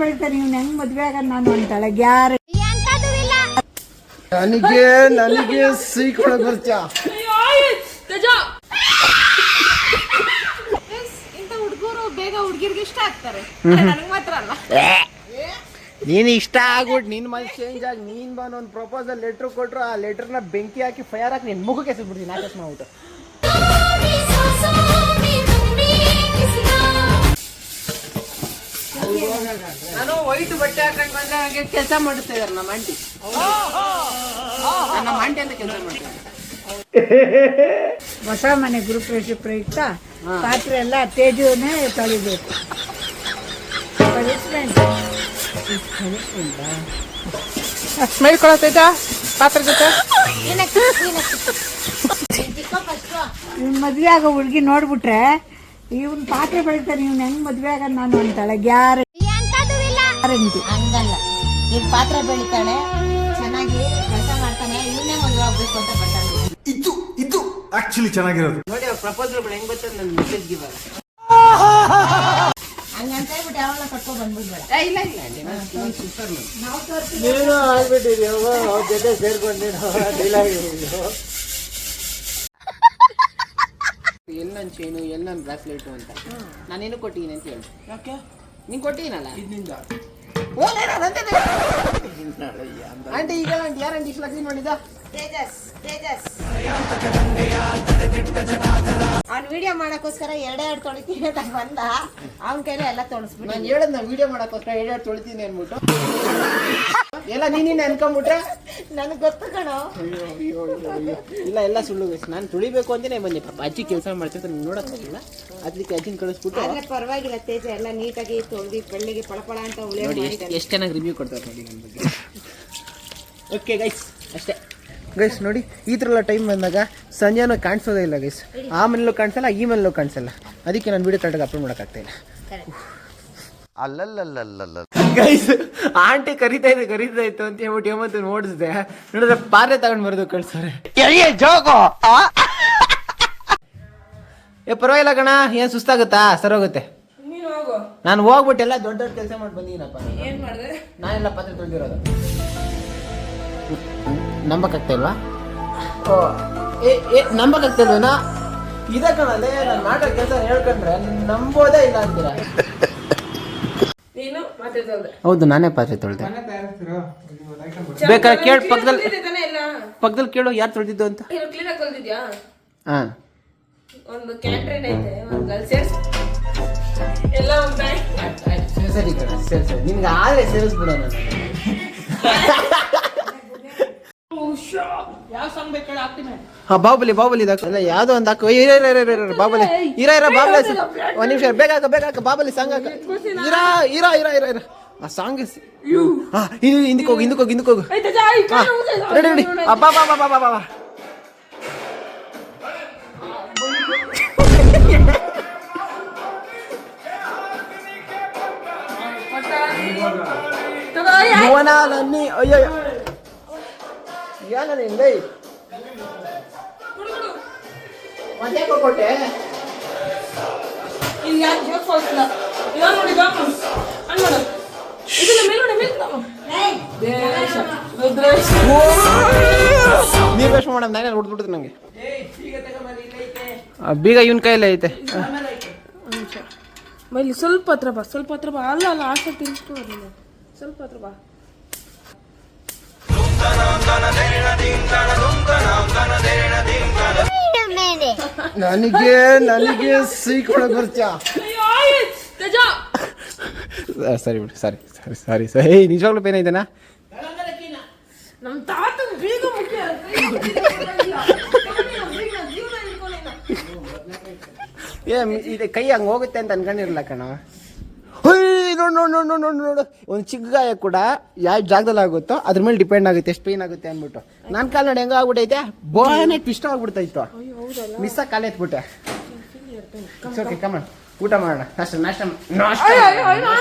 ಬೆಳಿತಾನೆ ಇವ್ನು ಹೆಂಗ್ ಮದ್ವೆ ಆಗ ನಾನು ಅಂತಾಳೆ ಗ್ಯಾರ ನನಗೆ ಸೀಕೊಳಕ್ ಬರ್ತ್ಯಾ ಇಂಥ ಹುಡುಗರು ಬೇಗ ಹುಡುಗಿರ್ಗೆ ಇಷ್ಟ ಆಗ್ತಾರೆ ನನಗೆ ಮಾತ್ರ ಅಲ್ಲ. ನೀನು ಇಷ್ಟ ಆಗ್ಬಿಟ್ಟು ನಿನ್ನ ಮನಸ್ಸು ಚೇಂಜ್ ಆಗಿ ನೀನು ಬಂದು ಒಂದು ಪ್ರಪೋಸಲ್ ಲೆಟ್ರ್ ಕೊಟ್ಟರು ಆ ಲೆಟ್ರನ್ನ ಬೆಂಕಿ ಹಾಕಿ ಫೈರ್ ಹಾಕಿ ನಿನ್ನ ಮುಖಕ್ಕೆ ಎಸೆದ್ಬಿಡ್ತೀನಿ ನಾಟಕ ಮಾಡ್ಬಿಟ್ಟು. ನಾನು ವೈಟ್ ಬಟ್ಟೆ ಹಾಕೊಂಡು ಬಂದ್ರೆ ನನಗೆ ಕೆಲಸ ಮಾಡುತ್ತಾ ಇದ್ದಾರೆ ನಮ್ಮ ಆಂಟಿ. ನಮ್ಮ ಆಂಟಿ ಅಂತ ಕೆಲಸ ಮಾಡ್ತಾರೆ. ಹೊಸ ಮನೆ ಗೃಹಪ್ರವೇಶ ಪ್ರಯುಕ್ತ ಪಾತ್ರೆ ಎಲ್ಲ ತೇಜುವನ್ನೇ ತೊಳಿಬೇಕು. ಸ್ಮೈಲ್ ಕೊಡತ್ತೈತಾ ಪಾತ್ರೆ ಜೊತೆ. ಇವ್ನ ಮದ್ವೆ ಆಗೋ ಹುಡುಗಿ ನೋಡ್ಬಿಟ್ರೆ ಇವ್ನ ಪಾತ್ರೆ ಬೆಳಿತಾನೆ ಇವ್ನು ಹೆಂಗ್ ಮದ್ವೆ ಆಗ ನಾನು ಅಂತಾಳೆ ಗ್ಯಾರಂಟಿ. ಹಂಗಲ್ಲ, ಇವ್ ಪಾತ್ರೆ ಬೆಳಿತಾಳೆ, ಚೆನ್ನಾಗಿ ಕೆಲಸ ಮಾಡ್ತಾನೆ, ಇವನ್ನೇ ಮದುವೆ ಆಗ್ಬೇಕು ಅಂತ ಬರ್ತಾನೆ. ಇದು ಆಕ್ಚುಲಿ ಚೆನ್ನಾಗಿರೋದು ನೋಡಿ ಅವ್ರ ಪ್ರಪೋಸಲ್ಗಳು ಹೆಂಗ್ ಬರ್ತದೆ ನನ್ನ ಮೆಸೇಜ್ ಇವಾಗ. ಹಂಗಂತ ಹೇಳ್ಬಿಟ್ಟು ಯಾವಾಗ ಕಟ್ಕೊಂಡ್ ಬಂದ್ಬಿಡ್ಬೇಡ. ಇಲ್ಲ ನೀನು ಆಗ್ಬಿಟ್ಟಿದ್ಯ ಅವ್ರ ಜೊತೆ ಸೇರ್ಕೊಂಡಿರೋ ಎಲ್ಲಿ ನನ್ನ ಚೈನು ಎಲ್ಲಿ ನನ್ನ ಬ್ರಾಸ್ಲೆಟು ಅಂತ ನಾನೇನು ಕೊಟ್ಟಿದ್ದೀನಿ ಅಂತ ಹೇಳಿ. ಯಾಕೆ ನೀನು ಕೊಟ್ಟಿದ್ದೀನಲ್ಲ ಇದರಿಂದ ಆಂಟಿ. ಈಗ ಆಂಟಿ ಯಾರಂಟಿ ಇಷ್ಟು ಲಕ್ಷ ಮಾಡಿದ್ದ? ತೇಜಸ್ ಅವ್ನು ವಿಡಿಯೋ ಮಾಡಕ್ಕೋಸ್ಕರ ಎರಡೇ ತೊಳಿತೀನಿ ಅಂತ ಬಂದ, ಅವನ ಕೈಲಿ ಎಲ್ಲ ತೊಳಸ್ಬಿಟ್ಟು. ನಾನು ಹೇಳದ್ ನಾನು ವಿಡಿಯೋ ಮಾಡಕ್ಕೋಸ್ಕರ ಎರಡು ತೊಳಿತೀನಿ ಅನ್ಬಿಟ್ಟು ಎಲ್ಲ ನೀನೇನು ಅನ್ಕೊಂಬಿಟ್ರೆ ನನಗೆ ಗೊತ್ತು ಕಣೋ. ಇಲ್ಲ ಎಲ್ಲ ಸುಳ್ಳು. ನಾನು ತುಳಿಬೇಕು ಅಂತಾನೆ ಬನ್ನಿ. ಪಾಪ ಅಜ್ಜಿ ಕೆಲಸ ಮಾಡ್ತಿರ್ತಾರೆ ನೋಡಕ್ಕಾಗಿಲ್ಲ, ಅದಕ್ಕೆ ಅಜ್ಜಿನ ಕಳಿಸ್ಬಿಟ್ಟು. ಆದ್ರೆ ಪರವಾಗಿಲ್ಲ, ತೇಜ ಎಲ್ಲ ನೀಟಾಗಿ ತೊಳೆದು ಬೆಳ್ಳಿಗೆ ಪಳಪಳ ಅಂತ ನೋಡಿ ಎಷ್ಟು ಚೆನ್ನಾಗಿ ರಿವ್ಯೂ ಕೊಡ್ತಾರೆ ನೋಡಿ ನನ್ನ ಬಗ್ಗೆ. ಓಕೆ ಗೈಸ್, ಅಷ್ಟೇ ಗೈಸ್. ನೋಡಿ ಈ ಥರ ಎಲ್ಲ ಟೈಮ್ ಬಂದಾಗ ಸಂಜೆನೂ ಕಾಣಿಸೋದೇ ಇಲ್ಲ ಗೈಸ್. ಆ ಮನೇಲೂ ಕಾಣಿಸಲ್ಲ, ಈ ಮನೇಲೂ ಕಾಣಿಸಲ್ಲ. ಅದಕ್ಕೆ ನಾನು ವಿಡಿಯೋ ಕರೆಕ್ಟಾಗಿ ಅಪ್ಲೋಡ್ ಮಾಡೋಕ್ಕಾಗ್ತಾ ಇಲ್ಲ. ಅಲ್ಲಲ್ಲಲ್ಲಲ್ಲ ಗೈಸ್ ಆಂಟಿ ಕರಿತಾ ಇತ್ತು ಅಂತ ಹೇಳ್ಬಿಟ್ಟು ಏಮಂತ ನೋಡಿಸಿದೆ. ನೋಡಿದ್ರೆ ಪಾತ್ರೆ ತಗೊಂಡ್ ಬರೋದು ಕಳ್ಸೋರೆ. ಪರವಾಗಿಲ್ಲ ಕಣ, ಏನ್ ಸುಸ್ತಾಗುತ್ತಾ? ಸರೋಗುತ್ತೆ. ನಾನು ಹೋಗ್ಬಿಟ್ಟು ಎಲ್ಲ ದೊಡ್ಡ ದೊಡ್ಡ ಕೆಲಸ ಮಾಡಿ ಬಂದೀನಪ್ಪ. ನಾನೆಲ್ಲ ಪಾತ್ರೆ ತೊಳೆದಿರೋದು. ನಂಬಕ್ಕಾಗ್ತಾ ಇಲ್ವಾ? ನಂಬಕ್ಕಾಗ್ತಾ ಇಲ್ವೇನಾ? ಇದೇ ಕಣಲ್ಲೇ ನಾನು ಮಾಡೋ ಕೆಲಸ ಹೇಳ್ಕೊಂಡ್ರೆ ನಂಬೋದೇ ಇಲ್ಲ ಅಂತೀರ. ಹೌದು, ನಾನೇ ಪಾತ್ರೆ ತೊಳೆದೆ. ಬೇಕಾದ್ರೆ ಕೇಳು, ಪಕ್ಕದಲ್ಲಿ ಕೇಳು ಯಾರು ತೊಳೆದಿದ್ದು ಅಂತ. ಹಾ, ಸರಿ ಕಣ, ಸರಿ ನಿನ್ಗೆ ಆದ್ರೆ ಸೇರಿಸ್ಬಿಡ. ಬಾಹುಬಲಿ ಅಲ್ಲ ಯಾವ್ದೋ ಒಂದು ಹಾಕು. ಬಾಹುಬಲಿ ಬಾಹುಬಲಿ ಒಂದ್ ನಿಮಿಷ ಬೇಗ ಬಾಹುಬಲಿ ಸಾಂಗ್ ಹಾಕ. ಇರ ಆ ಸಾಂಗ್ ಹಿಂದಕ್ಕೆ ಹೋಗು. ರೆಡಿ ಬಾ ಭುವನಾಲನ್ನಿ. ಅಯ್ಯೋ ಏನಿಲ್ಲ ಮತ್ತೆ ಕೊಟ್ಟೆ. ನೀವೇಶ್ ಮೇಡಮ್ ನಾನೇ ಹೊಡ್ಬಿಡ್ತು ನಂಗೆ. ಬೀಗ ಇವನ್ ಕೈಯಲ್ಲೇ ಐತೆ. ಸ್ವಲ್ಪ ಹತ್ರ ಬಾ. ಅಲ್ಲ ಆಸೆ ತಿನ್ಸ್ಕೊ, ಸ್ವಲ್ಪ ಹತ್ರ ಬಾ. ನನಗೆ ಸೀಕೊಳಕ್ ಬರ್ತ್ಯಾ? ಸರಿ ಬಿಡಿ, ಸರಿ ನಿಜವಾಗ್ಲೂ ಪೇನ್ ಐತೆನಾ? ನಮ್ ತಾತನ ಬೀಗ ಮುಖ್ಯ. ಇದೆ ಕೈ ಹಂಗೆ ಹೋಗುತ್ತೆ ಅಂತ ಅನ್ಕೊಂಡಿರಲ್ಲ ಕಣ. ನೋಡು ಒಂದು ಚಿಕ್ಕ ಗಾಯ ಕೂಡ ಯಾವ ಜಾಗದಲ್ಲಿ ಆಗುತ್ತೋ ಅದ್ರ ಮೇಲೆ ಡಿಪೆಂಡ್ ಆಗುತ್ತೆ ಎಷ್ಟು ಪೇನ್ ಆಗುತ್ತೆ ಅಂದ್ಬಿಟ್ಟು. ನನ್ನ ಕಾಲು ನೋಡಿ ಹೆಂಗ ಆಗ್ಬಿಟ್ಟೈತೆ, ಬೋನೇ ಟ್ವಿಸ್ಟ್ ಆಗ್ಬಿಡ್ತಾಯಿತ್ತು. ಮಿಸ್ ಕಾಲ ಎತ್ಬಿಟ್ಟೆ. ಓಕೆ ಕಮ ಊಟ ಮಾಡೋಣ.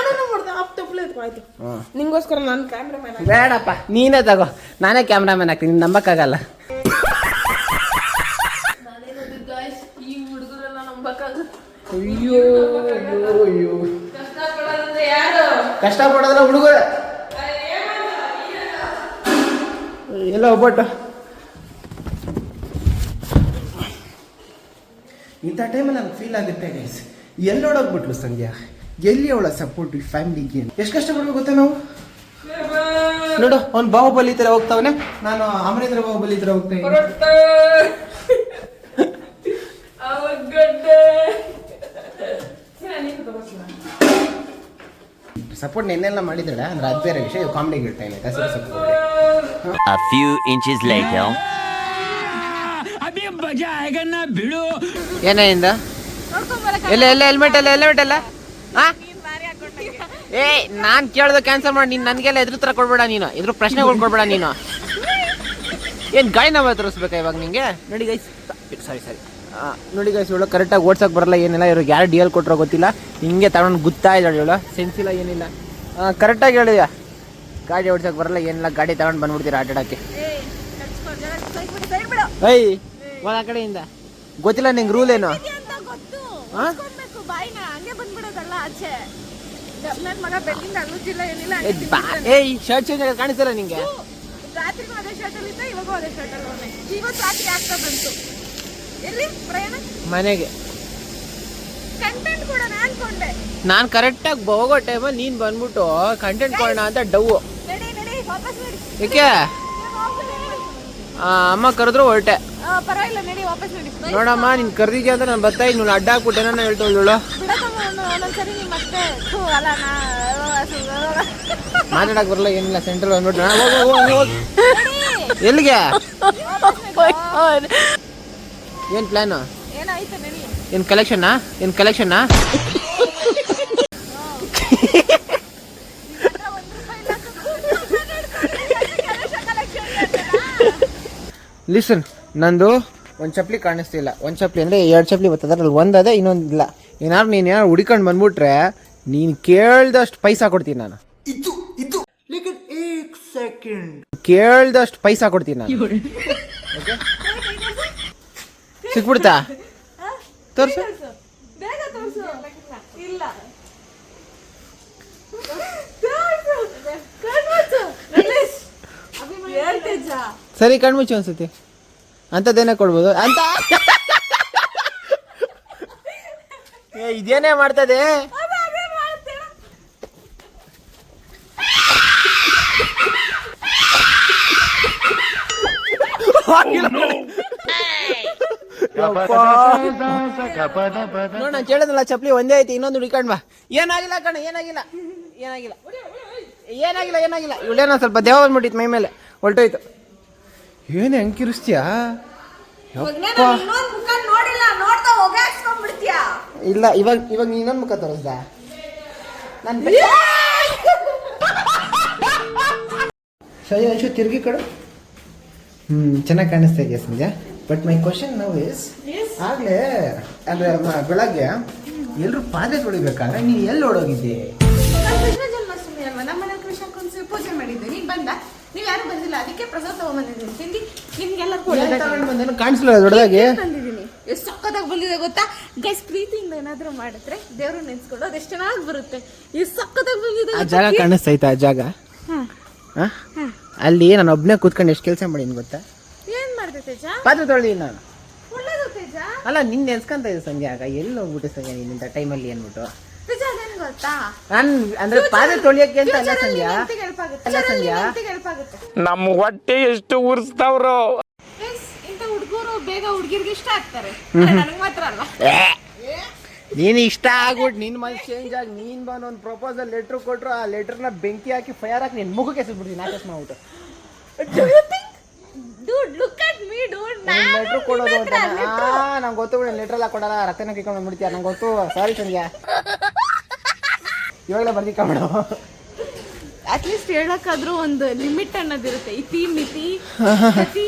ನಿಂಗೋಸ್ಕರ ನಾನು ಕ್ಯಾಮ್ರಾಮನ್. ಬೇಡಪ್ಪ ನೀನೇ ತಗೋ, ನಾನೇ ಕ್ಯಾಮ್ರಾಮನ್ ಆಗ್ತೀನಿ. ನಂಬಕ್ಕಾಗಲ್ಲ. ಈ ಹುಡುಗರೆಲ್ಲ ನಂಬಕ್ಕಾಗ. ಅಯ್ಯೋ ಕಷ್ಟಪಡೋದಂದ್ರೆ ಯಾರು? ಕಷ್ಟ ಪಡೋದ್ರ ಹುಡುಗರು ಎಲ್ಲ ಒಬ್ಬಟ್ಟು. ಇಂಥ ಟೈಮಲ್ಲಿ ನಂಗೆ ಫೀಲ್ ಆಗುತ್ತೆ ಗೈಸ್, ಎಲ್ಲೋಡೋಗ್ಬಿಟ್ಲು ಸಂಧ್ಯಾ, ಎಲ್ಲಿ ಅವಳ ಸಪೋರ್ಟ್ ಫ್ಯಾಮಿಲಿಗೆ. ಎಷ್ಟು ಕಷ್ಟ ಪಡ್ಬೇಕು ಗೊತ್ತಾ ನಾವು. ನೋಡು ಅವ್ನು ಬಾಹುಬಲಿ ತರ ಹೋಗ್ತಾವನೆ, ನಾನು ಅಮರೇಂದ್ರ ಬಾಹುಬಲಿ ತರ ಹೋಗ್ತಾ ಸಪೋರ್ಟ್ ನೆನ್ನೆಲ್ಲ ಮಾಡಿದ್ದಾಳೆ ಅಂದ್ರೆ ಅದು ಬೇರೆ ವಿಷಯ. ಕಾಮಿಡಿಗೆ ಇಡ್ತಾ ಇಲ್ಲ ಹಸಿರು support. A few inches later. ಏನಿಂದ ಎಲ್ಲ ಎಲ್ಲ ಹೆಲ್ಮೆಟ್ ಎಲ್ಲ ಹೆಲ್ಮೆಟ್ ಎಲ್ಲ ಏ ನಾನು ಕೇಳ್ದು ಕ್ಯಾನ್ಸಲ್ ಮಾಡಿ ನೀನು ನನಗೆಲ್ಲ ಎದುರು ಥರ ಕೊಡ್ಬೇಡ, ನೀನು ಎದುರು ಪ್ರಶ್ನೆಗಳು ಕೊಡ್ಬೇಡ ನೀನು. ಏನು ಗಾಡಿ ನಾವು ತೋರಿಸ್ಬೇಕಾ ಇವಾಗ ನಿಂಗೆ. ನೋಡಿ ಗೈಸ್, ಸಾರಿ ನೋಡಿ ಗೈಸ್, ಇವಳು ಕರೆಕ್ಟಾಗಿ ಓಡ್ಸೋಕೆ ಬರಲ್ಲ ಏನಿಲ್ಲ. ಇವ್ರಿಗೆ ಯಾರು ಡಿ ಎಲ್ ಕೊಟ್ಟರೋ ಗೊತ್ತಿಲ್ಲ, ಹಿಂಗೆ ತಗೊಂಡು ಗುತ್ತಾ ಇದ್ದಾಳೆ ಇವಳು, ಸೆನ್ಸ್ ಇಲ್ಲ ಏನಿಲ್ಲ. ಕರೆಕ್ಟಾಗಿ ಹೇಳಿದ, ಗಾಡಿ ಓಡ್ಸೋಕೆ ಬರಲ್ಲ ಏನಿಲ್ಲ, ಗಾಡಿ ತಗೊಂಡು ಬಂದ್ಬಿಡ್ತೀರಾ ಆಟಾಡೋಕ್ಕೆ. ಏಯ್ ಆ ಕಡೆಯಿಂದ ಗೊತ್ತಿಲ್ಲ ನಿಂಗೆ ರೂಲ್ ಏನು. ಏಯ್ ಶರ್ಟ್ ಚೇಂಜ್ ಆಗೋದು ಕಾಣಿಸ್ತಲ್ಲ ನಿಂಗೆ. ಮನೆಗೆ ನಾನು ಕರೆಕ್ಟಾಗಿ ಹೋಗೋ ಟೈಮಲ್ಲಿ ನೀನು ಬಂದ್ಬಿಟ್ಟು ಕಂಟೆಂಟ್ ಕೊಡೋಣ ಅಂತ ಡವ್. ಏಕೆ ಅಮ್ಮ ಕರೆದ್ರು ಹೊರಟೆ. ನೋಡಮ್ಮ ನೀನು ಕರೆದಿದ್ಯಾ ಅಂತ ನಾನು ಬರ್ತಾ ಇದ್ದೀನಿ, ಅಡ್ಡ ಹಾಕ್ಬಿಟ್ಟೆ ನಾನು ಹೇಳ್ತೋಳು. ಮಾತಾಡಕ್ ಬರಲ್ಲ ಏನಿಲ್ಲ, ಸೆಂಟ್ರಲ್ ಬಂದ್ಬಿಟ್ಟು ಎಲ್ಲಿಗೆ ಏನ್ ಪ್ಲಾನು, ಏನ್ ಕಲೆಕ್ಷನ್ನಾ, ಏನ್ ಕಲೆಕ್ಷನ್ನಾ. ಲಿಸನ್, ನಂದು ಒಂದು ಚಪ್ಪಲಿ ಕಾಣಿಸ್ತಿಲ್ಲ. ಒಂದು ಚಪ್ಪಲಿ ಅಂದರೆ 2 ಚಪ್ಪಲಿ ಬರ್ತದೆ, ಅದ್ರಲ್ಲಿ ಒಂದದೇ ಇನ್ನೊಂದಿಲ್ಲ. ಏನಾದ್ರು ನೀನು ಯಾರು ಹುಡ್ಕೊಂಡು ಬಂದ್ಬಿಟ್ರೆ ನೀನು ಕೇಳ್ದಷ್ಟು ಪೈಸಾ ಕೊಡ್ತೀನಿ ನಾನು. ಕೇಳ್ದಷ್ಟು ಪೈಸಾ ಕೊಡ್ತೀನಿ ನಾನು. ಸಿಕ್ಬಿಡ್ತಾ ತೋರ್ಸು. ಸರಿ ಕಣ್ಮುಚ್ಚು ಅನ್ಸುತ್ತೆ, ಅಂಥದ್ದೇನೇ ಕೊಡ್ಬೋದು ಅಂತ. ಇದೇನೇ ಮಾಡ್ತದೆ. ನೋಡ ನಾನು ಕೇಳಿದ್ನಲ್ಲ, ಚಪ್ಪಲಿ ಒಂದೇ ಐತಿ, ಇನ್ನೊಂದು ಹುಡುಕಂಡ್ ಬಾ. ಏನಾಗಿಲ್ಲ ಕಣ, ಏನಾಗಿಲ್ಲ ಏನಾಗಿಲ್ಲ ಏನಾಗಿಲ್ಲ ಏನಾಗಿಲ್ಲ. ಇವಳೇನೋ ಸ್ವಲ್ಪ ದೇವ ಬಂದ್ಬಿಟ್ಟಿತ್ತು ಮೈ ಮೇಲೆ, ಹೊಲ್ಟೋಯ್ತು. ಏನು ಹೆಂಗೆ ಕಿರಿಸ್ತೀಯಾ? ಇಲ್ಲ ಇವಾಗ ಇವಾಗ ಇನ್ನೊಂದು ಮುಖ ತೋರಿಸ್ದ ನಾನು. ಅಂಶು ತಿರುಗಿ ಕಡೆ ಚೆನ್ನಾಗಿ ಕಾಣಿಸ್ತಾ ಇದೆಯಾ Sandhya. But my question now is, ಆಗ್ಲೇ ಅಂದ್ರೆ ಬೆಳಗ್ಗೆ ಎಲ್ಲರೂ ಪಾತ್ರೆ ತೊಳಿಬೇಕಾದ್ರೆ ನೀನು ಎಲ್ಲಿ ಓಡೋಗಿದ್ದೆ? ಪೂಜೆ ಮಾಡಿದ್ದೆ, ನೀನ್ ಬಂದ, ನೀವ್ ಯಾರು ಬಂದಿಲ್ಲ, ಅದಕ್ಕೆ ಪ್ರಸಾದ ತಗೊಂಡ್ಬಂದಿದ್ದೀನಿ, ತಿಂಡಿ ನಿಮ್ಗೆಲ್ಲ ಕಾಣಿಸ್ಲ ದೊಡ್ಡದಾಗಿ ತಂದಿದ್ದೀನಿ. ಎಷ್ಟು ಸಕ್ಕತ್ತಾಗಿ ಬಂದಿದೆ ಗೊತ್ತಾ ಗೈಸ್. ಪ್ರೀತಿಯಿಂದ ಏನಾದ್ರು ಮಾಡಿದ್ರೆ ದೇವ್ರು ನೆನ್ಸ್ಕೊಂಡು ಅದೆಷ್ಟು ಚೆನ್ನಾಗಿ ಬರುತ್ತೆ. ಎಷ್ಟು ಸಕ್ಕತ್ತಾಗಿ ಬಂದಿದೆ. ಆ ಜಾಗ ಕಾಣಿಸ್ತೈತಾ? ಆ ಜಾಗ ಅಲ್ಲಿ ನಾನು ಒಬ್ಬನೇ ಕೂತ್ಕೊಂಡು ಎಷ್ಟು ಕೆಲಸ ಮಾಡೀನಿ ಗೊತ್ತಾ? ಏನ್ ಮಾಡ್ದೆ ತೇಜ? ಪಾತ್ರೆ ತೊಳೆದಿ ನಾನು. ಒಳ್ಳೇದು ತೇಜ. ಅಲ್ಲ ನಿನ್ನ ನೆನ್ಸ್ಕೊಂತ ಇದ್ದೆ ಸಂಧ್ಯಾ, ಆಗ ಎಲ್ಲಿ ಹೋಗ್ಬಿಟ್ಟೆ ಸಂಧ್ಯಾ ನೀನು ಇಂಥ ಟೈಮಲ್ಲಿ ಏನ್ಬಿಟ್ಟು? ತೇಜ ಅದೇನ್ ಗೊತ್ತಾ, ನಾನು ಅಂದ್ರೆ ಪಾತ್ರೆ ತೊಳಿಯಕ್ಕೆ ಅಂತ ಅಲ್ಲ ಸಂಧ್ಯಾ, ಅಲ್ಲ ಸಂಧ್ಯಾ, ನಮ್ಮ ಹೊಟ್ಟೆ ಎಷ್ಟು ಉರ್ಸ್ತಾವ್ರು. ಇಂಥ ಹುಡುಗರು ಬೇಗ ಹುಡುಗಿರ್ಗೆ ಇಷ್ಟ ಆಗ್ತಾರೆ, ನನಗೆ ಮಾತ್ರ ಅಲ್ಲ. ನೀನು ಇಷ್ಟ ಆಗ್ಬಿಟ್ಟು ನಿನ್ನ ಮನಸ್ಸು ಚೇಂಜ್ ಆಗಿ ನೀನು ಬಂದು ಒಂದು ಪ್ರಪೋಸಲ್ ಲೆಟ್ರ್ ಕೊಟ್ಟರು, ಆ ಲೆಟ್ರನ್ನ ಬೆಂಕಿ ಹಾಕಿ ಫೈರ್ ಹಾಕಿ ನಿನ್ನ ಮುಖಕ್ಕೆ ಎಸೆದ್ಬಿಡ್ತೀನಿ ನಾಟಕ ಮಾಡ್ಬಿಟ್ಟು. ಲೆಟ್ರ್ ಕೊಡೋದು ಅಂತ ನಂಗೆ ಗೊತ್ತು ಬಿಡಿ, ಲೆಟ್ರ್ ಎಲ್ಲ ಕೊಡಲ್ಲ, ರಕ್ತನ ಕಿತ್ಕೊಂಡು ಬಂದ್ಬಿಡ್ತೀಯ ನಂಗೆ ಗೊತ್ತು. ಸಾರಿ ಸಂಧ್ಯಾ, ಇವಾಗಲೇ ಬರ್ದಿಕ್ಕೊಂಬಿಡು. ಅಟ್ಲೀಸ್ಟ್ ಹೇಳಕ್ಕಾದ್ರೂ ಒಂದು ಲಿಮಿಟ್ ಅನ್ನೋದಿರುತ್ತೆ. ಇತಿ ಮಿತಿ ಪತಿ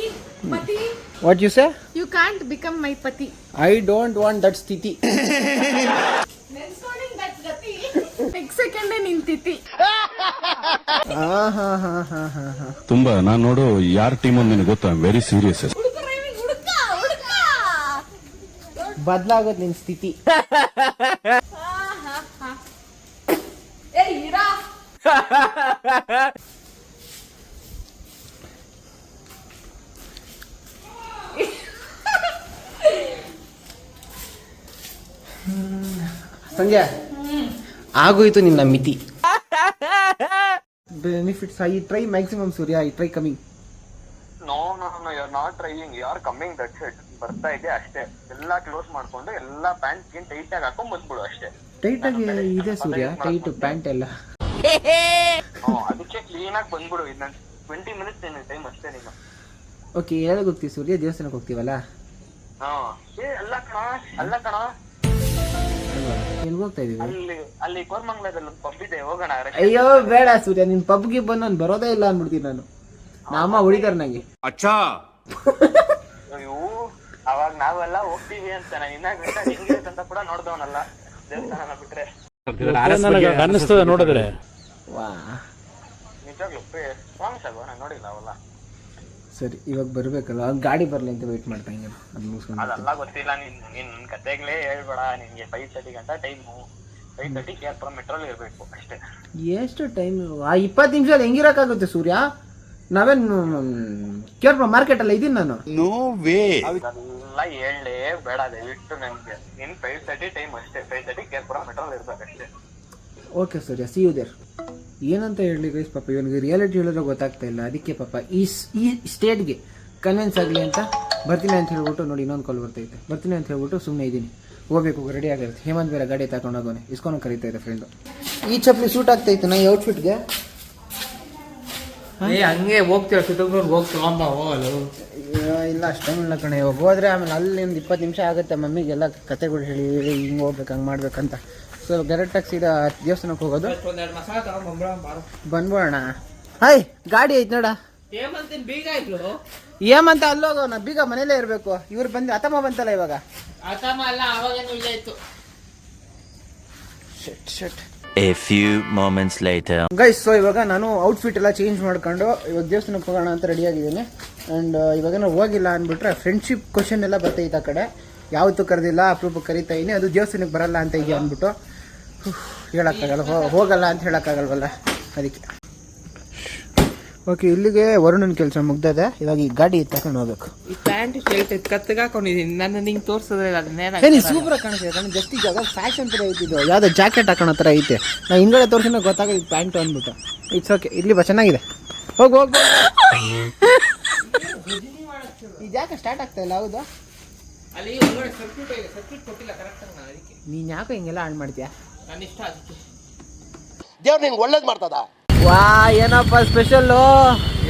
ಪತಿ. What you say? You can't become my ಪತಿ. ಐ ಡೋಂಟ್ ವಾಂಟ್ ದಟ್ ಸ್ಥಿತಿ. ನೆಕ್ಸ್ಟ್ ಸೆಕೆಂಡ್ ನಿಂತಿತಿ. ತುಂಬಾ ನಾನು ನೋಡು ಯಾರ ಟೀಮ್ ಅಂತ ನಿನಗೆ ಗೊತ್ತಾ? Very serious. ಬದಲಾಗೋದು ನಿನ್ ಸ್ಥಿತಿ. ಸಂಜೆ ಆಗೋಯ್ತು ನಿನ್ನ ಮಿತಿ. Benefits I try maximum Surya, I try coming. No you are not trying, you are coming. That's it. ಬರ್ತಾ ಇದೆ ಅಷ್ಟೇ. ಎಲ್ಲಾ ಕ್ಲೋಸ್ ಮಾಡ್ಕೊಂಡು ಎಲ್ಲಾ ಪ್ಯಾಂಟ್ ಗಿನ್ ಟೈಟ್ ಆಗಿ ಹಾಕೊಂಡ್ ಬಂದ್ಬಿಡು ಅಷ್ಟೇ. ಟೈಟ್ ಆಗಿ ಇದೆ ಸೂರ್ಯ, ಟೈಟ್ ಪ್ಯಾಂಟ್ ಎಲ್ಲ. ಅದಕ್ಕೆ ಕ್ಲೀನ್ ಆಗಿ ಬಂದ್ಬಿಡು. ಇದು ನಾನು 20 ಮಿನಿಟ್ಸ್ ಟೈಮ್ ಅಷ್ಟೇ ನೀನು. ಓಕೆ, ಎಲ್ಲಿಗೆ ಹೋಗ್ತೀವಿ ಸೂರ್ಯ? ದೇವಸ್ಥಾನಕ್ಕೆ ಹೋಗ್ತೀವಲ್ಲ? ಅಲ್ಲ ಕಣ, ಎಲ್ಲಿ ಹೋಗ್ತಾ ಇದೀವಿ? ಅಲ್ಲಿ ಕೋರ್ಮಂಗ್ಲದಲ್ಲಿ ಒಂದು ಪಬ್ ಇದೆ, ಹೋಗೋಣ. ಅಯ್ಯೋ ಬೇಡ ಸೂರ್ಯ, ನಿನ್ ಪಬ್ಗೆ ಬಂದು ನಾನು ಬರೋದೇ ಇಲ್ಲ ಅನ್ಬಿಡ್ತೀನಿ ನಾನು. ನಮ್ಮ ಹೊಡಿತಾರ ನಂಗೆ. ಅಯ್ಯೋ, ಅವಾಗ ನಾವೆಲ್ಲ ಹೋಗ್ತೀವಿ ಅಂತ ನಾನು ಇನ್ನ ಗಂಟ ಹೆಂಗಿರುತ್ತಂತ ಕೂಡ ನೋಡ್ದವನಲ್ಲ ದೇವಸ್ಥಾನ ಬಿಟ್ರೆ. ಅನ್ನಿಸ್ತದೆ ನೋಡಿದ್ರೆ. ವಾ, ನಿಜವಾಗ್ಲು ಪ್ರಾಮಿಸ್ ಆಗೋ, ನಾನು ನೋಡಿಲ್ಲ ಅವೆಲ್ಲ. ಸರಿ, ಇವಾಗ ಬರ್ಬೇಕಲ್ಲ, ಗಾಡಿ ಬರ್ಲಿ ಅಂತ ವೇಟ್ ಮಾಡ್ತಾ ಹಿಂಗೆ ಅದು ಮುಗಿಸ್ಕೊಂಡು. ಅದೆಲ್ಲ ಗೊತ್ತಿಲ್ಲ. ನಿನ್ ಕತೆಗಳೇ ಹೇಳ್ಬೇಡ. ನಿನ್ಗೆ 5:30 ಗಂಟ ಟೈಮು. 5:30 ಕೇರ್ಪುರಂ ಮೆಟ್ರೋಲ್ ಇರ್ಬೇಕು ಅಷ್ಟೇ. ಎಷ್ಟು ಟೈಮ್? ಆ 20 ನಿಮಿಷದಲ್ಲಿ ಹೆಂಗಿರಕ್ಕಾಗುತ್ತೆ ಸೂರ್ಯ? ನಾವೇನು ಕೇರ್ಪುರಂ ಮಾರ್ಕೆಟ್ ಅಲ್ಲ ಇದೀನಿ ನಾನು. ಅದೆಲ್ಲ ಹೇಳಲೇ ಬೇಡ ದಯವಿಟ್ಟು. ನನ್ಗೆ ನಿನ್ 5:30 ಟೈಮ್ ಅಷ್ಟೇ. 5:30 ಕೇರ್ಪುರಂ ಮೆಟ್ರೋಲ್ ಇರ್ಬೇಕಷ್ಟೇ. Okay Surya, see you there. ಏನಂತ ಹೇಳಿ ಗೈಸ್, ಪಾಪ ಇವನಿಗೆ ರಿಯಾಲಿಟಿ ಹೇಳಿದ್ರೆ ಗೊತ್ತಾಗ್ತಾ ಇಲ್ಲ. ಅದಕ್ಕೆ ಪಾಪ ಈ ಸ್ಟೇಟ್ಗೆ ಕನ್ವಿನ್ಸ್ ಆಗಲಿ ಅಂತ ಬರ್ತೀನಿ ಅಂತ ಹೇಳ್ಬಿಟ್ಟು, ನೋಡಿ ಇನ್ನೊಂದು ಕಾಲ್ ಬರ್ತೈತೆ, ಬರ್ತೀನಿ ಅಂತ ಹೇಳ್ಬಿಟ್ಟು ಸುಮ್ಮನೆ ಇದ್ದೀನಿ. ಹೋಗ್ಬೇಕು, ರೆಡಿ ಆಗಿರುತ್ತೆ. ಹೇಮಂತ್ ಬೇರೆ ಗಾಡಿ ತಗೊಂಡು ಹೋಗೋನೆ, ಇಸ್ಕೊಂಡು ಕರೀತಾ ಇದೆ ಫ್ರೆಂಡು. ಈ ಚಪ್ಪಲಿ ಸೂಟ್ ಆಗ್ತೈತೆ ನಾ ಈ ಔಟ್ಫಿಟ್ಗೆ. ಹಂಗೆ ಹೋಗ್ತೀರ ಸುತ್ತೂರು ಹೋಗ್ತೀವಂಬ ಹೋಗಲ್ಲ. ಇಲ್ಲ, ಅಷ್ಟೇನು ಇಲ್ಲ ಕಣೆ. ಇವಾಗ ಹೋದ್ರೆ ಆಮೇಲೆ ಅಲ್ಲಿಂದ 20 ನಿಮಿಷ ಆಗುತ್ತೆ. ಮಮ್ಮಿಗೆಲ್ಲ ಕತೆಗಳು ಹೇಳಿ ಹಿಂಗೆ ಹೋಗ್ಬೇಕು, ಹಂಗೆ ಮಾಡ್ಬೇಕಂತ. ಸೊ ಡೈರೆಕ್ಟಾಗಿ ಸೀದಾ ದೇವಸ್ಥಾನಕ್ಕೆ ಹೋಗೋದು. ಬಂದ್ಬೋಣ. ಹಾಯ್, ಗಾಡಿ ಐತೆ ನೋಡ. ಏಮಂತ ಅಲ್ಲೋಗೋ, ನಾ ಬೀಗ ಮನೇಲೇ ಇರಬೇಕು. ಇವ್ರು ಬಂದು ಅತಮ್ಮ ಬಂತಲ್ಲ ಇವಾಗ. A few moments later. Guys, so ಇವಾಗ ನಾನು ಔಟ್ಫಿಟ್ ಎಲ್ಲ ಚೇಂಜ್ ಮಾಡ್ಕೊಂಡು ಇವಾಗ ದೇವಸ್ಥಾನಕ್ಕೆ ಹೋಗೋಣ ಅಂತ ರೆಡಿ ಆಗಿದ್ದೀನಿ. ಆ್ಯಂಡ್ ಇವಾಗ ನಾವು ಹೋಗಿಲ್ಲ ಅಂದ್ಬಿಟ್ರೆ ಫ್ರೆಂಡ್ಶಿಪ್ ಕ್ವಶನ್ ಎಲ್ಲ ಬರ್ತೈತೆ ಆ ಕಡೆ. ಯಾವತ್ತೂ ಕರೆದಿಲ್ಲ, ಅಪರೂಪ ಕರೀತಾ ಇದೀನಿ. ಅದು ದೇವಸ್ಥಾನಕ್ಕೆ ಬರಲ್ಲ ಅಂತ ಇದೆಯಾ ಅಂದ್ಬಿಟ್ಟು ಹೇಳೋಕ್ಕಾಗಲ್ಲ, ಹೋಗಲ್ಲ ಅಂತ ಹೇಳೋಕ್ಕಾಗಲ್ವಲ್ಲ, ಅದಕ್ಕೆ. ಓಕೆ, ಇಲ್ಲಿಗೆ ವರುಣನ ಕೆಲಸ ಮುಗ್ದದೆ. ಇವಾಗ ಈ ಗಾಡಿ ತಗೊಂಡು ಹೋಗ್ಬೇಕು. ಈ ಪ್ಯಾಂಟ್ ಶರ್ಟ್ ಕತ್ತಿಗೆ ಹಾಕೊಂಡಿದ್ದೀನಿ. ನನ್ನ ನಿಂಗೆ ತೋರಿಸಿದ್ರೆ ಏನಿ ಸೂಪರ್ ಆಗಿ ಕಾಣಿಸ್ತಿದೆ. ನಾನು ಜಸ್ಟ್ ಈಗ ಫ್ಯಾಷನ್ ಥರ ಐತಿದ್ದು, ಯಾವುದೋ ಜಾಕೆಟ್ ಹಾಕೋಣ ಥರ ಐತೆ. ನಾ ಹಿಂಗಡೆ ತೋರಿಸಿದ್ರೆ ಗೊತ್ತಾಗೋದು ಪ್ಯಾಂಟು ಅಂದ್ಬಿಟ್ಟು. ಇಟ್ಸ್ ಓಕೆ, ಇಲ್ಲಿ ಬಾ, ಚೆನ್ನಾಗಿದೆ. ಹೋಗಿ ಹೋಗಿ ಈ ಜಾಕೆಟ್ ಸ್ಟಾರ್ಟ್ ಆಗ್ತಾ ಇಲ್ಲ. ಹೌದು, ಅಲ್ಲಿ ಸರ್ಕ್ಯೂಟ್ ಕೊಟ್ಟಿಲ್ಲ ಕರೆಕ್ಟಾಗಿ. ನಾನು ಅದಕ್ಕೆ ನೀನು ಯಾಕೋ ಹಿಂಗೆಲ್ಲ ಹಾಳು ಮಾಡ್ತೀಯಾ? ನನ್ನ ಇಷ್ಟ ಅದಕ್ಕೆ. ದೇವ್ರು ನಿಂಗೆ ಒಳ್ಳೇದು ಮಾಡ್ತದ. ವಾ, ಏನಪ್ಪ ಸ್ಪೆಷಲ್ಲು?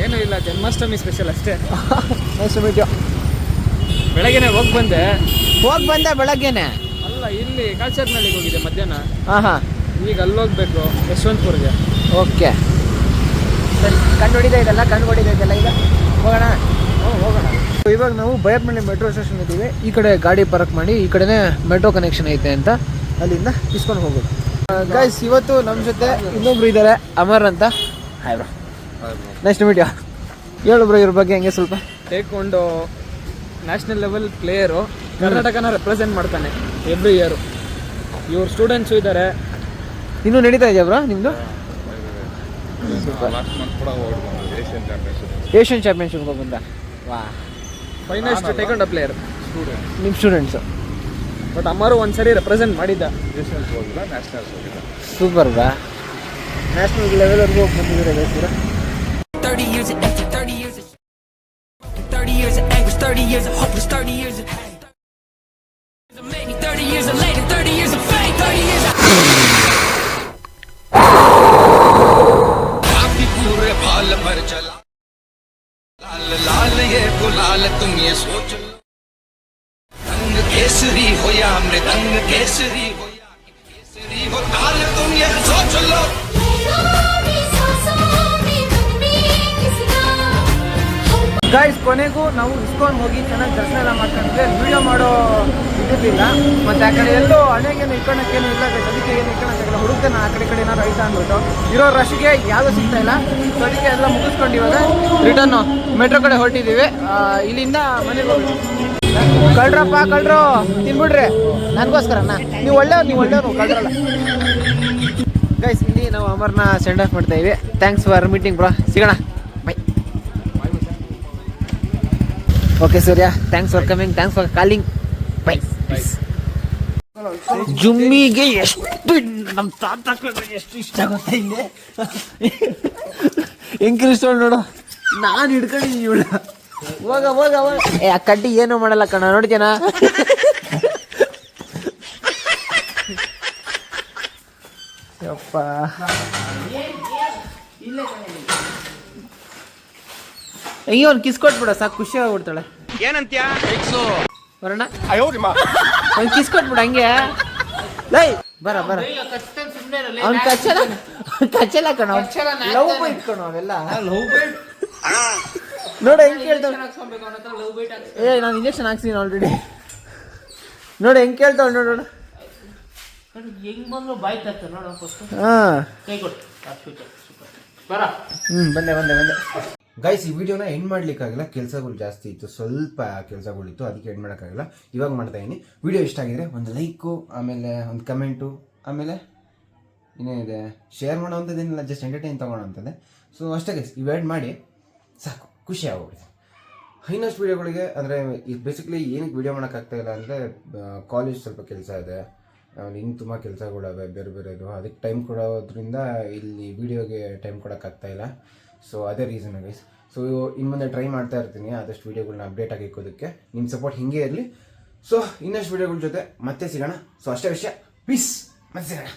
ಏನೂ ಇಲ್ಲ, ಜನ್ಮಾಷ್ಟಮಿ ಸ್ಪೆಷಲ್ ಅಷ್ಟೇ. Nice to meet you. ಬೆಳಗ್ಗೆನೆ ಹೋಗಿ ಬಂದೆ ಬೆಳಗ್ಗೆನೆ. ಅಲ್ಲ, ಇಲ್ಲಿ ಕಾಲ್ಚರ್ನಳ್ಳಿಗೆ ಹೋಗಿದೆ ಮಧ್ಯಾಹ್ನ. ಹಾಂ, ಈಗ ಅಲ್ಲಿ ಹೋಗ್ಬೇಕು ಯಶವಂತಪುರ್ಗೆ. ಓಕೆ, ಸರಿ. ಕಂಡು ಹೊಡಿದೈತಲ್ಲ ಈಗ ಹೋಗೋಣ. ಹೋಗೋಣ. ಇವಾಗ ನಾವು ಬೈಯಪ್ಪನಹಳ್ಳಿ ಮೆಟ್ರೋ ಸ್ಟೇಷನ್ ಇದ್ದೀವಿ. ಈ ಕಡೆ ಗಾಡಿ ಪಾರ್ಕ್ ಮಾಡಿ, ಈ ಕಡೆನೇ ಮೆಟ್ರೋ ಕನೆಕ್ಷನ್ ಐತೆ ಅಂತ ಅಲ್ಲಿಂದ ಇಸ್ಕೊಂಡು ಹೋಗೋದು. ಗೈಸ್, ಇವತ್ತು ನಮ್ಮ ಜೊತೆ ಇನ್ನೊಬ್ರು ಇದ್ದಾರೆ, ಅಮರ್ ಅಂತ. Hi bro, nice to meet you. ಹೇಳು ಬ್ರೋ ಇವ್ರ ಬಗ್ಗೆ ಹೆಂಗೆ ಸ್ವಲ್ಪ. ಟೇಕ್ಕೊಂಡು ನ್ಯಾಷನಲ್ ಲೆವೆಲ್ ಪ್ಲೇಯರು, ಕರ್ನಾಟಕನ ರೆಪ್ರೆಸೆಂಟ್ ಮಾಡ್ತಾನೆ ಎವ್ರಿ ಇಯರು. ಇವ್ರ ಸ್ಟೂಡೆಂಟ್ಸು ಇದ್ದಾರೆ. ಇನ್ನೂ ನಡೀತಾ ಇದೆಯಾ ಬ್ರೋ ನಿಮ್ಮದು? ಏಷ್ಯನ್ ಚಾಂಪಿಯನ್ಶಿಪ್ ಬಂದ. ವಾ, ಫೈನಲಿಸ್ಟ್ ಟೇಕ್ಕೊಂಡು ಪ್ಲೇಯರ್ ನಿಮ್ಮ ಸ್ಟೂಡೆಂಟ್ಸು. ಬಟ್ ಅಮರು ಒಂದ್ಸರಿ ರೆಪ್ರೆಸೆಂಟ್ ಮಾಡಿದ್ದ. ಸೂಪರ್ ಬಾ, ನ್ಯಾಷನಲ್ ಲೆವೆಲ್ವರೆಗೂ ಹೋಗಿ ಬಂದಿದ್ದಾರೆ ಪೂರ. 30 years of empty, 30 years of 30 years of anguish, 30 years of hopeless, 30 years of hate, 30 years of maybe, 30 years of later, 30 years of fate, 30 years of आप भी पूरे भाल भर चला लाल लाल ये गुलाल तुम ये सोच लो रंग केसरी हो या मृदंग केसरी हो या केसरी हो लाल तुम ये सोच लो. ಗಾಯ್ಸ್, ಕೊನೆಗೂ ನಾವು ಇಸ್ಕೊಂಡು ಹೋಗಿ ಚೆನ್ನಾಗಿ ದರ್ಶನ ಎಲ್ಲ ಮಾಡ್ಕೊಂಡಿದ್ದೆ. ವಿಡಿಯೋ ಮಾಡೋ ಇದ್ದಿದ್ದಿಲ್ಲ. ಮತ್ತು ಆ ಕಡೆ ಎಲ್ಲೋ ಹಣೆಗೇನು ಇಟ್ಕೊಳಕ್ಕೇನು ಇಲ್ಲ, ಅದಕ್ಕೆ ಏನು ಇಟ್ಕೊಳಕ್ಕಾಗಲ್ಲ. ಹುಡುಕ್ತೇನೆ ಆ ಕಡೆ ಏನಾರು ಐತಾ ಅಂದ್ಬಿಟ್ಟು. ಇರೋ ರಶ್ಗೆ ಯಾವುದೂ ಸಿಗ್ತಾ ಇಲ್ಲ. ಸೊ ಅದಕ್ಕೆ ಎಲ್ಲ ಮುಗಿಸ್ಕೊಂಡು ಇವಾಗ ರಿಟರ್ನು ಮೆಟ್ರೋ ಕಡೆ ಹೊರಟಿದ್ದೀವಿ. ಇಲ್ಲಿಂದ ಮನೆಗೆ ಹೋಗ್ಬೇಕು. ಕಳ್ರು ತಿನ್ಬಿಡ್ರಿ ನನಗೋಸ್ಕರನ. ನೀವು ಒಳ್ಳೆಯವ್ರು ಕಳ್ರಲ್ಲ. ಗೈಸ್ ಇಲ್ಲಿ ನಾವು ಅಮರ್ನ ಸೆಂಡ್ ಆಫ್ ಮಾಡ್ತಾ ಇವಿ. Thanks for meeting bro. ಸಿಗೋಣ, bye. Okay Surya, thanks for coming, thanks for calling, bye. ಜುಮ್ಮಿಗೆ ಎಷ್ಟು ನಮ್ಮ ತಾತ ಎಷ್ಟು ಇಷ್ಟ ಆಗುತ್ತೆ ಇಲ್ಲಿ ಹೆಂಗ್ ಇಷ್ಟ ನೋಡು. ನಾನು ಹಿಡ್ಕೊಂಡಿದ್ದೀನಿ ಇವಳ. ಹೋಗ ಹೋಗ ಹೋಗ. ಆ ಕಡ್ಡಿ ಏನು ಮಾಡಲ್ಲ ಕಣ, ನೋಡ್ತೀನ. ಯಪ್ಪ ಅಯ್ಯೋ ಅವ್ನು ಕಿಸ್ ಕೊಟ್ಬಿಡ ಸಾಕು, ಖುಷಿ ಆಗ್ಬಿಡ್ತಾಳೆ. ಏನಂತ್ಯಾ ಬರೋಣ, ಅವ್ನು ಕಿಸ್ ಕೊಟ್ಬಿಡ ಹಂಗೆ. ಲೈ ಬರ ಬರ, ಅವ್ನು ಕಚ್ಚಲ್ಲ ಕಣ, ಲವ್ ಬೈಟ್ ಕಣ ಅವೆಲ್ಲ. ನೋಡ ಹೆಂಗ್ ಕೇಳ್ತಾವ. ಏ ನಾನು ಇಂಜೆಕ್ಷನ್ ಹಾಕ್ಸಿನಿ ಆಲ್ರೆಡಿ. ನೋಡಿ ಹೆಂಗ್ ಕೇಳ್ತಾವ, ನೋಡು ನೋಡು. ಬಂದೆ ಬಂದೆ ಬಂದೆ. ಗೈಸ್ ಈ ವಿಡಿಯೋನ ಎಂಡ್ ಮಾಡ್ಲಿಕ್ಕಾಗಿಲ್ಲ, ಕೆಲಸಗಳು ಜಾಸ್ತಿ ಇತ್ತು, ಸ್ವಲ್ಪ ಕೆಲಸಗಳಿತ್ತು, ಅದಕ್ಕೆ ಎಂಡ್ ಮಾಡೋಕ್ಕಾಗಿಲ್ಲ. ಇವಾಗ ಮಾಡ್ತಾ ಇದೀನಿ. ವಿಡಿಯೋ ಇಷ್ಟ ಆಗಿದ್ರೆ ಒಂದು ಲೈಕು, ಆಮೇಲೆ ಒಂದು ಕಮೆಂಟು, ಆಮೇಲೆ ಇನ್ನೇನಿದೆ ಶೇರ್ ಮಾಡೋವಂಥದ್ದೇನಿಲ್ಲ, ಜಸ್ಟ್ ಎಂಟರ್ಟೈನ್ ತೊಗೊಳೋವಂಥದ್ದೇ. ಸೊ ಅಷ್ಟೇ ಗೈಸ್, ಇವೆರಡು ಮಾಡಿ ಸಾಕು, ಖುಷಿ ಆಗೋಗ್ಬಿಡುತ್ತೆ. ಇನ್ನಷ್ಟು ವೀಡಿಯೋಗಳಿಗೆ ಅಂದರೆ ಈಗ ಬೇಸಿಕ್ಲಿ ಏನಕ್ಕೆ ವೀಡಿಯೋ ಮಾಡೋಕ್ಕಾಗ್ತಾಯಿಲ್ಲ ಅಂದರೆ ಕಾಲೇಜ್ ಸ್ವಲ್ಪ ಕೆಲಸ ಇದೆ, ಇನ್ನು ತುಂಬ ಕೆಲಸಗಳಿವೆ ಬೇರೆ ಬೇರೆದು, ಅದಕ್ಕೆ ಟೈಮ್ ಕೊಡೋದ್ರಿಂದ ಇಲ್ಲಿ ವೀಡಿಯೋಗೆ ಟೈಮ್ ಕೊಡೋಕ್ಕಾಗ್ತಾಯಿಲ್ಲ. ಸೊ ಅದೇ ರೀಸನ್ ಗೈಸ್. ಸೊ ಇನ್ನು ಮುಂದೆ ಟ್ರೈ ಮಾಡ್ತಾ ಇರ್ತೀನಿ ಆದಷ್ಟು ವೀಡಿಯೋಗಳನ್ನ ಅಪ್ಡೇಟ್ ಆಗಿ ಇಕ್ಕೋದಕ್ಕೆ. ನಿಮ್ಮ ಸಪೋರ್ಟ್ ಹಿಂಗೆ ಇರಲಿ. ಸೊ ಇನ್ನಷ್ಟು ವೀಡಿಯೋಗಳ ಜೊತೆ ಮತ್ತೆ ಸಿಗೋಣ. ಸೊ ಅಷ್ಟೇ ವಿಷಯ, ಪೀಸ್, ಮತ್ತೆ ಸಿಗೋಣ.